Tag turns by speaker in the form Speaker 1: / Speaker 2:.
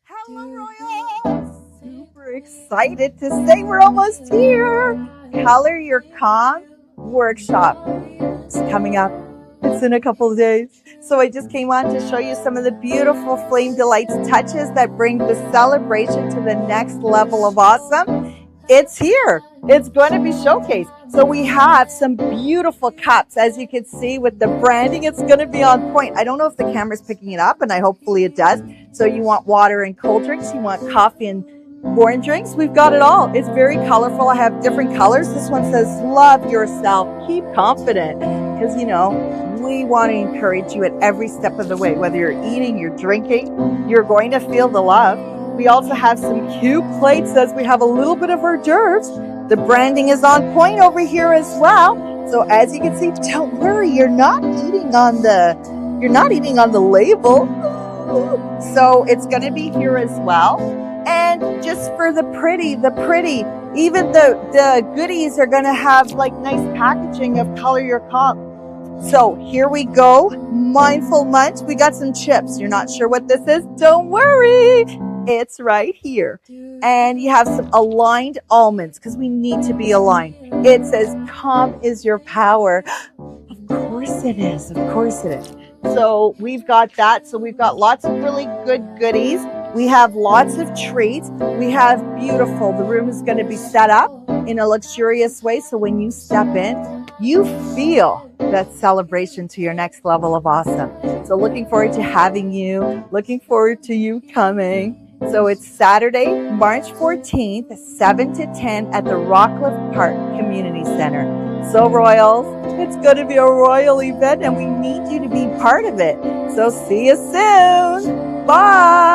Speaker 1: Hello, Royals! Super excited to say we're almost here. Color Your Calm workshop. It's coming up. It's in a couple of days. So I just came on to show you some of the beautiful Flame Delights touches that bring the celebration to the next level of awesome. It's here. It's going to be showcased. So we have some beautiful cups, as you can see with the branding. It's going to be on point. I don't know if the camera's picking it up, and hopefully it does. So you want water and cold drinks, you want coffee and warm drinks. We've got it all. It's very colorful. I have different colors. This one says, love yourself, keep confident. Because, we want to encourage you at every step of the way. Whether you're eating, you're drinking, you're going to feel the love. We also have some cute plates as we have a little bit of hors d'oeuvres. The branding is on point over here as well. So as you can see, don't worry, you're not eating on the label. So it's going to be here as well. And just for the pretty, even the goodies are going to have like nice packaging of Color Your Calm. So here we go. Mindful Munch. We got some chips. You're not sure what this is? Don't worry. It's right here. And you have some aligned almonds because we need to be aligned. It says, calm is your power. Of course it is. Of course it is. So we've got that. So we've got lots of really good goodies. We have lots of treats. We have beautiful. The room is going to be set up in a luxurious way. So when you step in, you feel that celebration to your next level of awesome. So looking forward to having you. Looking forward to you coming. So it's Saturday, March 14th, 7 to 10 at the Rockcliffe Park Community Center. So Royals, it's going to be a royal event and we need you to be part of it. So see you soon. Bye.